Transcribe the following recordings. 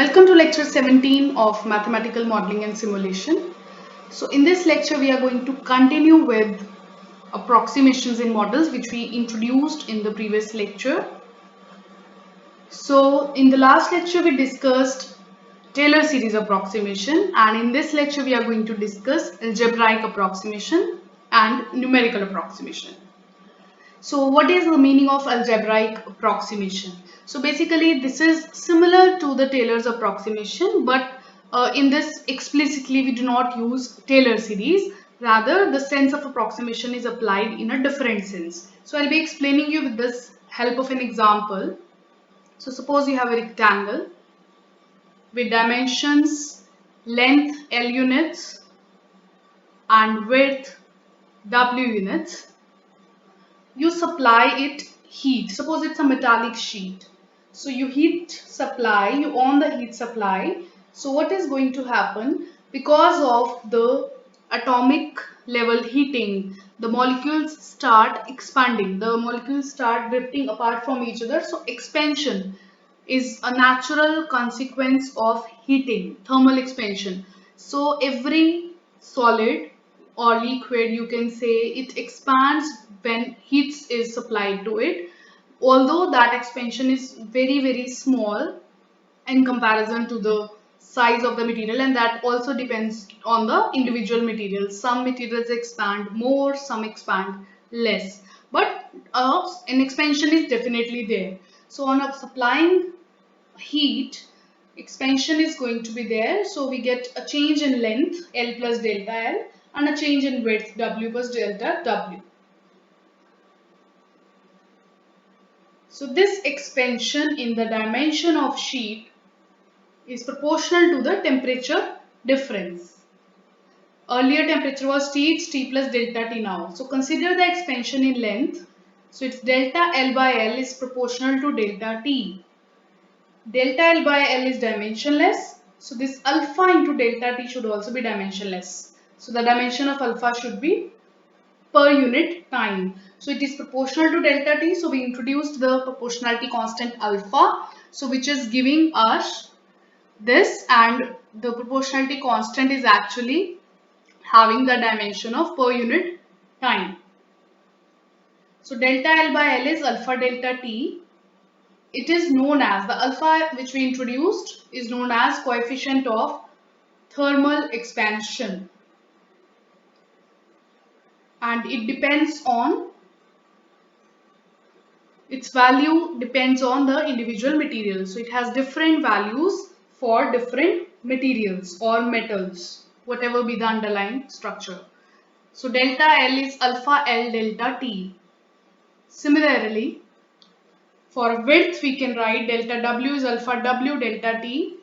Welcome to lecture 17 of mathematical modeling and simulation. So in this lecture we are going to continue with approximations in models which we introduced in the previous lecture. So in the last lecture we discussed Taylor series approximation, and in this lecture we are going to discuss algebraic approximation and numerical approximation. So what is the meaning of algebraic approximation? So basically this is similar to the Taylor's approximation, but in this explicitly we do not use Taylor series. Rather, the sense of approximation is applied in a different sense. So I'll be explaining you with this help of an example. So suppose you have a rectangle with dimensions length L units and width W units. You supply it heat. Suppose it's a metallic sheet. So you on the heat supply. So what is going to happen? Because of the atomic level heating, the molecules start expanding. The molecules start drifting apart from each other. So expansion is a natural consequence of heating, thermal expansion. So every solid or liquid, you can say, it expands when heat is supplied to it, although that expansion is very small in comparison to the size of the material, and that also depends on the individual materials. Some materials expand more, some expand less, but an expansion is definitely there. So on a supplying heat, expansion is going to be there. So we get a change in length L plus delta L and a change in width W plus delta W. So this expansion in the dimension of sheet is proportional to the temperature difference. Earlier temperature was T, it's T plus delta T now. So consider the expansion in length. So it's delta L by L is proportional to delta T. Delta L by L is dimensionless. So this alpha into delta T should also be dimensionless. So the dimension of alpha should be per unit time. So it is proportional to delta T. So we introduced the proportionality constant alpha. So which is giving us this, and the proportionality constant is actually having the dimension of per unit time. So delta L by L is alpha delta T. It is known as, the alpha which we introduced is known as coefficient of thermal expansion, and it depends on, its value depends on the individual material. So it has different values for different materials or metals, whatever be the underlying structure. So delta L is alpha L delta T. Similarly, for width we can write delta W is alpha W delta T,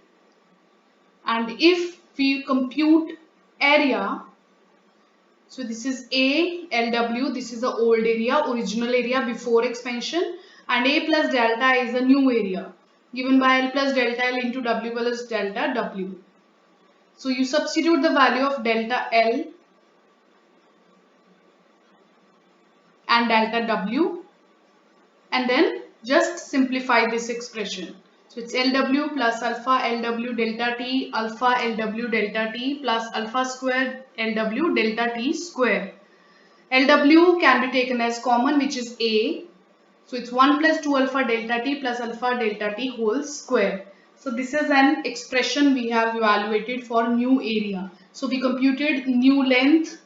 and if we compute area, so this is A LW, this is the old area, original area before expansion, and A plus delta is the new area given by L plus delta L into W plus delta W. So you substitute the value of delta L and delta W and then just simplify this expression. So it's LW plus alpha LW delta T alpha LW delta T plus alpha square LW delta T square. LW can be taken as common, which is A. So it's 1 plus 2 alpha delta T plus alpha delta T whole square. So this is an expression we have evaluated for new area. So we computed new length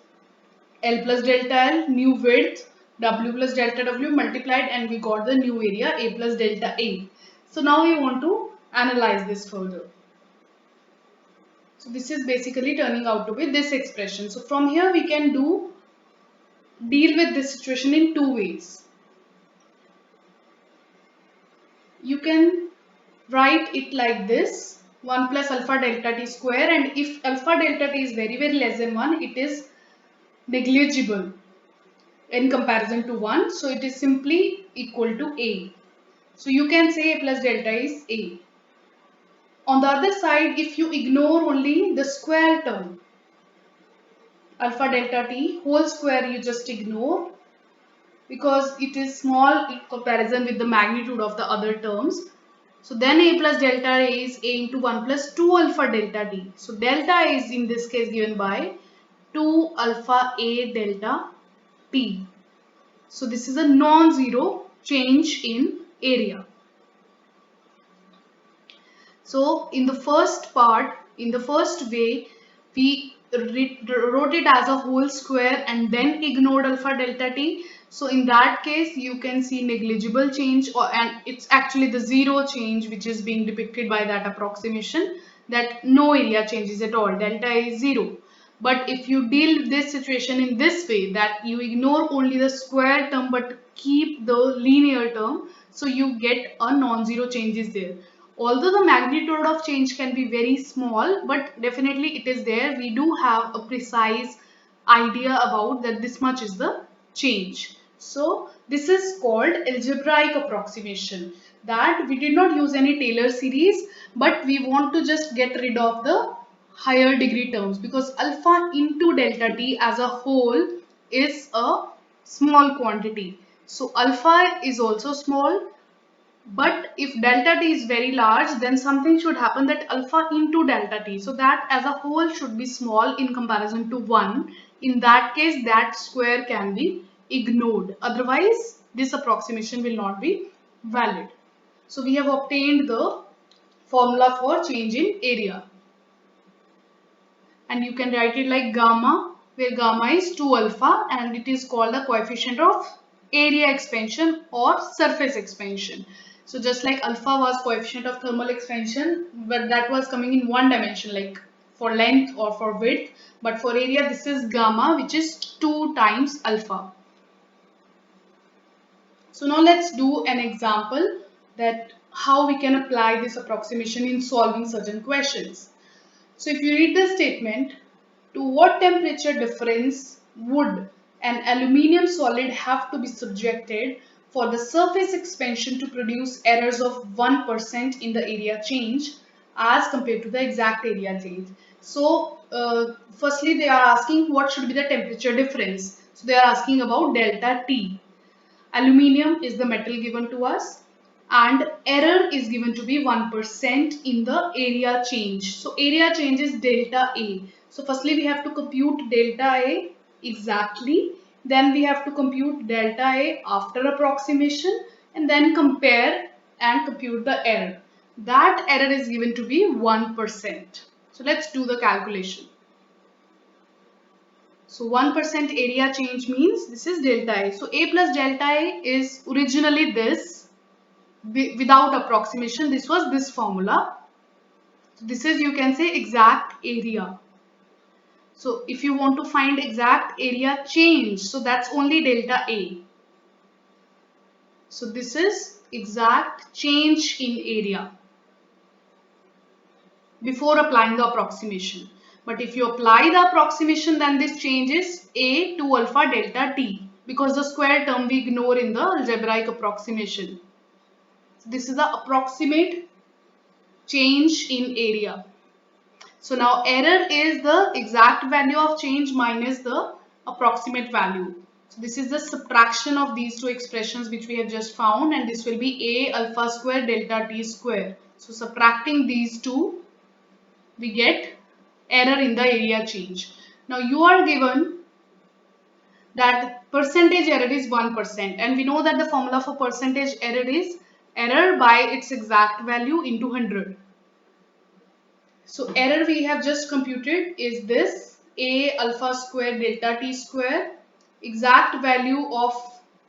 L plus delta L, new width W plus delta W multiplied, and we got the new area A plus delta A. So now we want to analyze this further. So this is basically turning out to be this expression. So from here we can deal with this situation in two ways. You can write it like this, 1 plus alpha delta T square, and if alpha delta T is very less than 1, it is negligible in comparison to 1, so it is simply equal to A. So you can say A plus delta is A. On the other side, if you ignore only the square term, alpha delta T whole square, you just ignore because it is small in comparison with the magnitude of the other terms. So then A plus delta A is A into 1 plus 2 alpha delta T. So delta A is in this case given by 2 alpha A delta T. So this is a non-zero change in area. So in the first part, in the first way, we wrote it as a whole square and then ignored alpha delta T. So in that case, you can see negligible change, and it's actually the zero change which is being depicted by that approximation, that no area changes at all, delta A is zero. But if you deal with this situation in this way, that you ignore only the square term but keep the linear term, so you get a non-zero changes there. Although the magnitude of change can be very small, but definitely it is there. We do have a precise idea about that this much is the change. So this is called algebraic approximation, that we did not use any Taylor series, but we want to just get rid of the higher degree terms, because alpha into delta T as a whole is a small quantity. So alpha is also small. But if delta T is very large, then something should happen, that alpha into delta T. So that as a whole should be small in comparison to 1. In that case, that square can be ignored. Otherwise, this approximation will not be valid. So we have obtained the formula for change in area. And you can write it like gamma, where gamma is 2 alpha and it is called the coefficient of area expansion or surface expansion. So just like alpha was coefficient of thermal expansion, but that was coming in one dimension, like for length or for width, but for area this is gamma, which is 2 times alpha. So now let's do an example that how we can apply this approximation in solving certain questions. So if you read the statement, to what temperature difference would an aluminium solid have to be subjected for the surface expansion to produce errors of 1% in the area change as compared to the exact area change? So firstly they are asking what should be the temperature difference. So they are asking about delta T. Aluminium is the metal given to us, and error is given to be 1% in the area change. So area change is delta A. So firstly we have to compute delta A exactly, then we have to compute delta A after approximation, and then compare and compute the error. That error is given to be 1%. So let's do the calculation. So 1% area change means this is delta A. So A plus delta A is originally this. Without approximation, this was this formula. So this is, you can say, exact area. So if you want to find exact area change, so that's only delta A. So this is exact change in area before applying the approximation. But if you apply the approximation, then this changes A to alpha delta T, because the square term we ignore in the algebraic approximation. So this is the approximate change in area. So now error is the exact value of change minus the approximate value. So this is the subtraction of these two expressions which we have just found, and this will be A alpha square delta T square. So subtracting these two, we get error in the area change. Now you are given that percentage error is 1%, and we know that the formula for percentage error is error by its exact value into 100. So error we have just computed is this A alpha square delta T square. Exact value of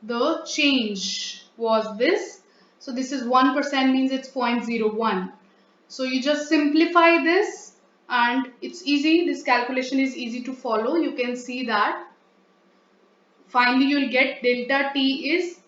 the change was this. So this is 1%, means it's 0.01. So you just simplify this and it's easy. This calculation is easy to follow. You can see that finally you'll get delta T is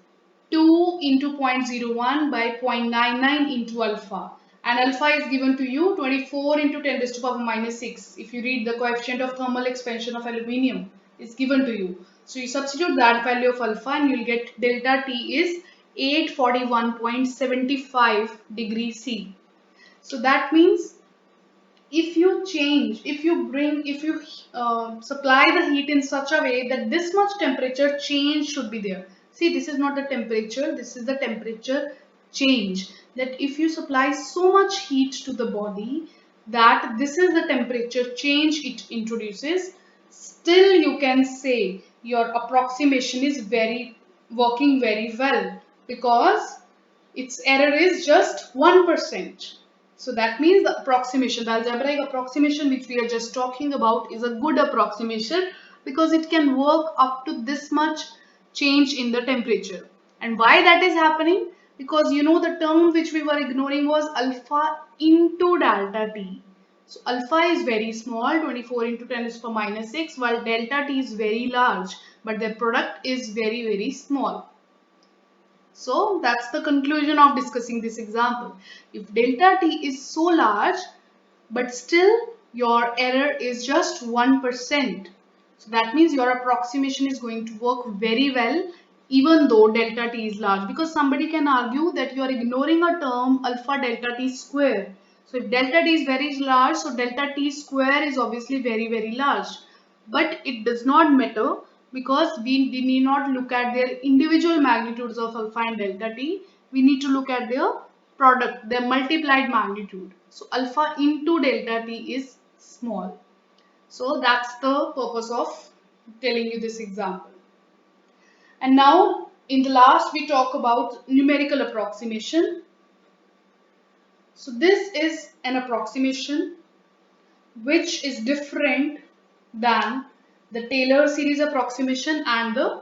2 into 0.01 by 0.99 into alpha. And alpha is given to you 24 into 10 raised to power minus 6. If you read the coefficient of thermal expansion of aluminium, it's given to you. So you substitute that value of alpha and you'll get delta T is 841.75 degrees C. So that means if you supply the heat in such a way that this much temperature change should be there. See, this is not the temperature, this is the temperature change. that if you supply so much heat to the body that this is the temperature change it introduces, still you can say your approximation is working very well, because its error is just 1%. So that means the approximation, the algebraic approximation which we are just talking about, is a good approximation because it can work up to this much change in the temperature. And why that is happening? Because you know the term which we were ignoring was alpha into delta T. So alpha is very small, 24 into 10 is for minus 6, while delta T is very large, but their product is very small. So that's the conclusion of discussing this example. If delta T is so large, but still your error is just 1%. So that means your approximation is going to work very well even though delta T is large, because somebody can argue that you are ignoring a term alpha delta T square. So if delta T is very large, so delta T square is obviously very large. But it does not matter, because we need not look at their individual magnitudes of alpha and delta T. We need to look at their product, their multiplied magnitude. So alpha into delta T is small. So that's the purpose of telling you this example. And now in the last we talk about numerical approximation. So this is an approximation which is different than the Taylor series approximation and the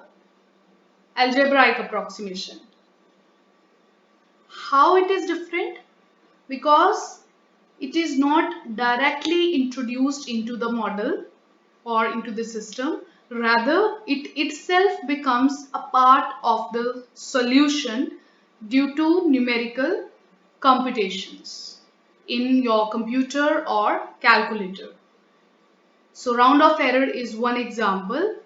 algebraic approximation. How it is different? Because it is not directly introduced into the model or into the system. Rather, it itself becomes a part of the solution due to numerical computations in your computer or calculator. So round off error is one example.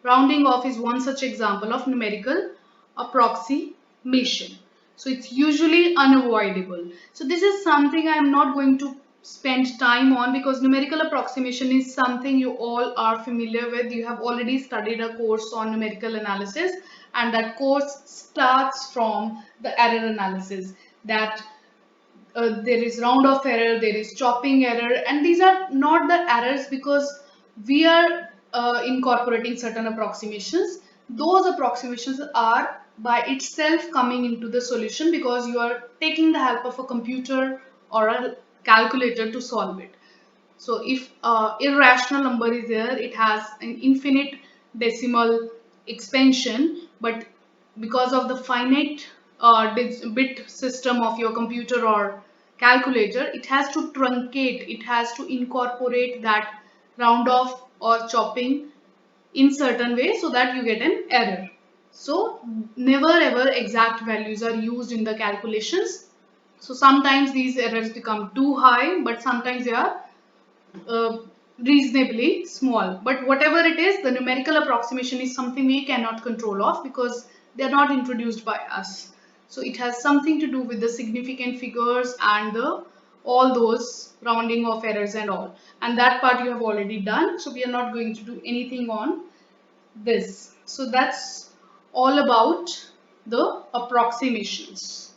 Rounding off is one such example of numerical approximation. So it's usually unavoidable. So this is something I am not going to spend time on, because numerical approximation is something you all are familiar with. You have already studied a course on numerical analysis, and that course starts from the error analysis, that there is round off error, there is chopping error, and these are not the errors because we are incorporating certain approximations. Those approximations are by itself coming into the solution because you are taking the help of a computer or a calculator to solve it. So if irrational number is there, it has an infinite decimal expansion, but because of the finite bit system of your computer or calculator, it has to truncate, it has to incorporate that round off or chopping in certain way so that you get an error. So never ever exact values are used in the calculations. So sometimes these errors become too high, but sometimes they are uh, reasonably small. But whatever it is, the numerical approximation is something we cannot control of because they are not introduced by us. So it has something to do with the significant figures and the all those rounding of errors and all. And that part you have already done. So we are not going to do anything on this. So that's all about the approximations.